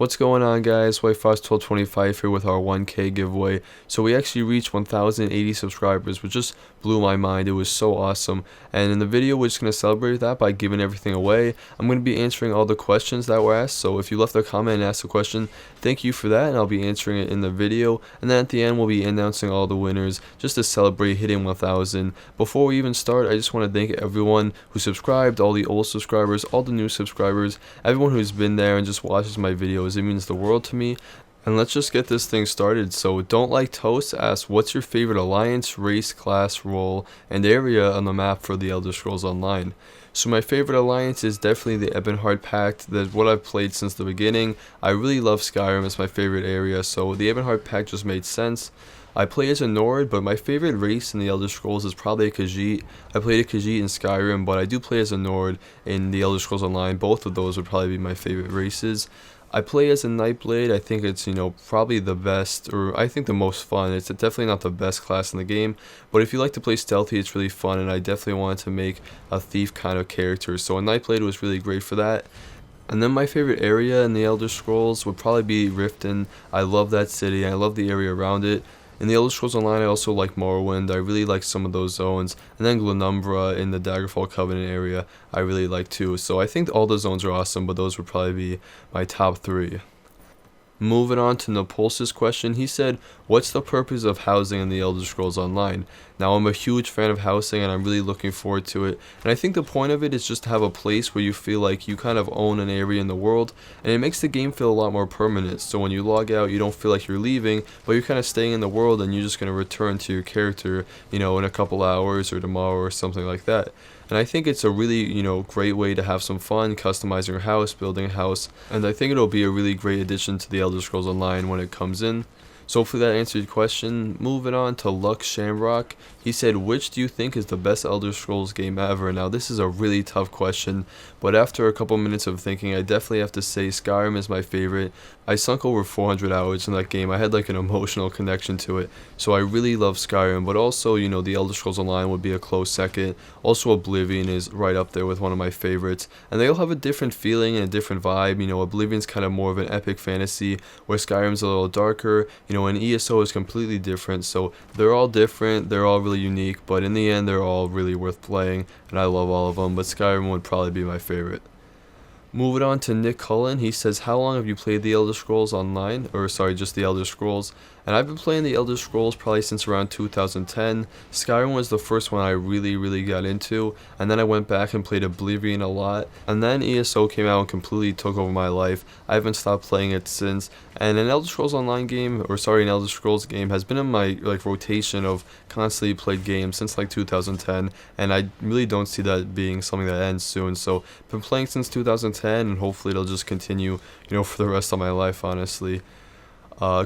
What's going on, guys? Whitefrost1225 here with our 1K giveaway. So we actually reached 1,080 subscribers, which just blew my mind. It was so awesome. And in the video, we're just going to celebrate that by giving everything away. I'm going to be answering all the questions that were asked. So if you left a comment and asked a question, thank you for that. And I'll be answering it in the video. And then at the end, we'll be announcing all the winners just to celebrate hitting 1,000. Before we even start, I just want to thank everyone who subscribed, all the old subscribers, all the new subscribers, everyone who's been there and just watches my videos. It means the world to me. And let's just get this thing started. So Don't Like Toast asks, what's your favorite alliance, race, class, role, and area on the map for the Elder Scrolls Online? So my favorite alliance is definitely the Ebonheart Pact. That's what I've played since the beginning. I really love Skyrim. It's my favorite area, so the Ebonheart Pact just made sense. I play as a Nord, but my favorite race in the Elder Scrolls is probably a Khajiit. I played a Khajiit in Skyrim, but I do play as a Nord in the Elder Scrolls Online. Both of those would probably be my favorite races. I play as a Nightblade. I think it's, probably the best, or I think the most fun. It's definitely not the best class in the game, but if you like to play stealthy, it's really fun, and I definitely wanted to make a thief kind of character, so a Nightblade was really great for that. And then my favorite area in the Elder Scrolls would probably be Riften. I love that city. I love the area around it. In the Elder Scrolls Online, I also like Morrowind. I really like some of those zones. And then Glenumbra in the Daggerfall Covenant area, I really like too. So I think all the zones are awesome, but those would probably be my top 3. Moving on to Nepal Sis question, he said, what's the purpose of housing in the Elder Scrolls Online? Now, I'm a huge fan of housing and I'm really looking forward to it, and I think the point of it is just to have a place where you feel like you kind of own an area in the world, and it makes the game feel a lot more permanent. So when you log out, you don't feel like you're leaving, but you're kind of staying in the world, and you're just going to return to your character, in a couple hours or tomorrow or something like that. And I think it's a really, great way to have some fun customizing your house, building a house, and I think it'll be a really great addition to the Elder Scrolls Online when it comes in. So hopefully that answered your question. Moving on to Lux Shamrock. He said, which do you think is the best Elder Scrolls game ever? Now, this is a really tough question, but after a couple minutes of thinking, I definitely have to say Skyrim is my favorite. I sunk over 400 hours in that game. I had like an emotional connection to it, so I really love Skyrim, but also, the Elder Scrolls Online would be a close second. Also, Oblivion is right up there with one of my favorites, and they all have a different feeling and a different vibe. Oblivion's kind of more of an epic fantasy, where Skyrim's a little darker, and ESO is completely different, so they're all different, they're all really unique, but in the end, they're all really worth playing, and I love all of them, but Skyrim would probably be my favorite. Moving on to Nick Cullen, he says, how long have you played the Elder Scrolls Online? Or sorry, just the Elder Scrolls. And I've been playing the Elder Scrolls probably since around 2010. Skyrim was the first one I really got into, and then I went back and played Oblivion a lot, and then ESO came out and completely took over my life. I haven't stopped playing it since, and an Elder Scrolls Online game, an Elder Scrolls game has been in my rotation of constantly played games since 2010, and I really don't see that being something that ends soon. So I've been playing since 2010, and hopefully it'll just continue, for the rest of my life, honestly.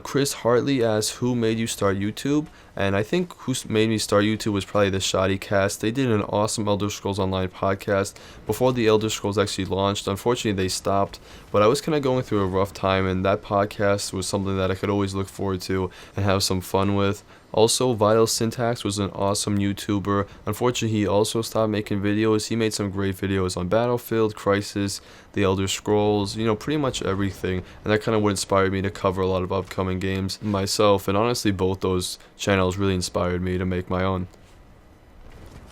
Chris Hartley asks, who made you start YouTube? And I think who made me start YouTube was probably the Shoddy Cast. They did an awesome Elder Scrolls Online podcast before the Elder Scrolls actually launched. Unfortunately, they stopped, but I was kind of going through a rough time, and that podcast was something that I could always look forward to and have some fun with. Also, Vital Syntax was an awesome YouTuber. Unfortunately, he also stopped making videos. He made some great videos on Battlefield, Crisis, the Elder Scrolls, pretty much everything. And that kind of what inspired me to cover a lot of upcoming games myself. And honestly, both those channels really inspired me to make my own.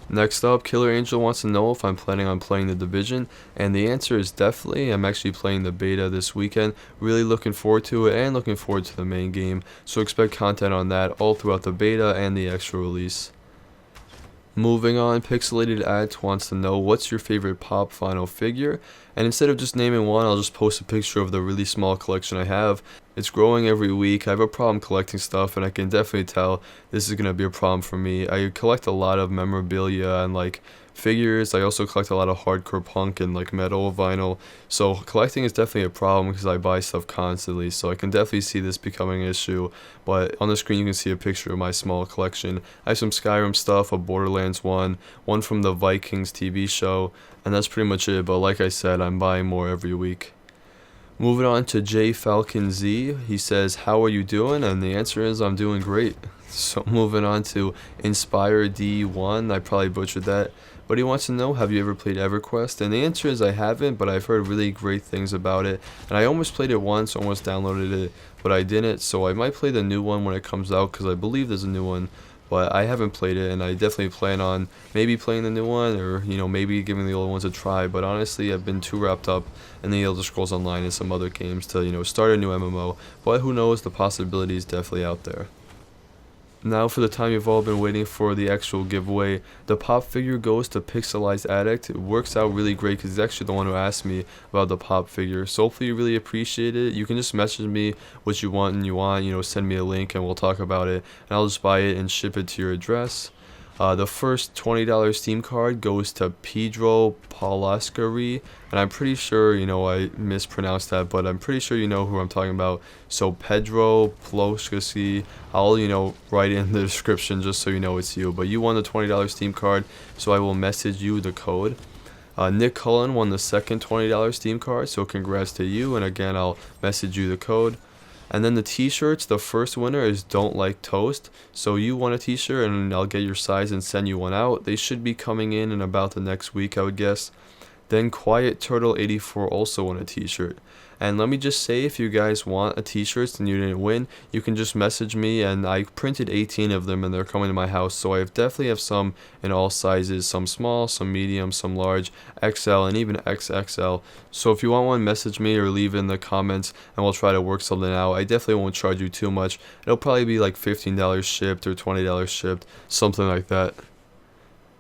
Next up, Killer Angel wants to know if I'm planning on playing The Division, and the answer is definitely. I'm actually playing the beta this weekend, really looking forward to it, and looking forward to the main game, so expect content on that all throughout the beta and the extra release. Moving on, pixelatedat wants to know, what's your favorite pop final figure? And instead of just naming one, I'll just post a picture of the really small collection I have. It's growing every week. I have a problem collecting stuff, and I can definitely tell this is going to be a problem for me. I collect a lot of memorabilia and figures. I also collect a lot of hardcore punk and metal vinyl. So collecting is definitely a problem because I buy stuff constantly. So I can definitely see this becoming an issue. But on the screen you can see a picture of my small collection. I have some Skyrim stuff, a Borderlands one from the Vikings TV show, and that's pretty much it. But like I said, I'm buying more every week. Moving on to J Falcon Z, he says, how are you doing? And the answer is, I'm doing great. So moving on to Inspire D1, I probably butchered that, But he wants to know, have you ever played EverQuest? And the answer is I haven't, but I've heard really great things about it. And I almost played it once, almost downloaded it, but I didn't. So I might play the new one when it comes out, because I believe there's a new one. But I haven't played it, and I definitely plan on maybe playing the new one, or maybe giving the old ones a try. But honestly, I've been too wrapped up in the Elder Scrolls Online and some other games to start a new MMO. But who knows, the possibility is definitely out there. Now for the time you've all been waiting for, the actual giveaway. The pop figure goes to pixelatedat. It works out really great because he's actually the one who asked me about the pop figure. So hopefully you really appreciate it. You can just message me what you want, send me a link and we'll talk about it. And I'll just buy it and ship it to your address. The first $20 Steam card goes to Pedro Palaskari, and I'm pretty sure, I mispronounced that, but I'm pretty sure you know who I'm talking about. So Pedro Palaskari, I'll, write it in the description just so you know it's you. But you won the $20 Steam card, so I will message you the code. Nick Cullen won the second $20 Steam card, so congrats to you, and again, I'll message you the code. And then the t-shirts, the first winner is Don't Like Toast. So you want a t-shirt and I'll get your size and send you one out. They should be coming in about the next week, I would guess. Then Quiet Turtle 84 also won a t-shirt. And let me just say, if you guys want a t-shirt and you didn't win, you can just message me, and I printed 18 of them and they're coming to my house. So I definitely have some in all sizes, some small, some medium, some large, XL, and even XXL. So if you want one, message me or leave in the comments and we'll try to work something out. I definitely won't charge you too much. It'll probably be like $15 shipped or $20 shipped, something like that.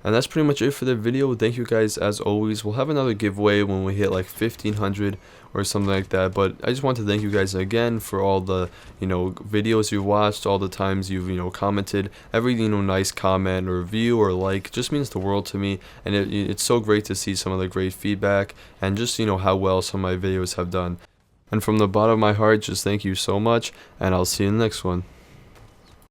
And that's pretty much it for the video. Thank you guys as always. We'll have another giveaway when we hit like 1,500 or something like that. But I just want to thank you guys again for all the videos you've watched, all the times you've commented. Every nice comment or review or like just means the world to me. And it's so great to see some of the great feedback and just how well some of my videos have done. And from the bottom of my heart, just thank you so much, and I'll see you in the next one.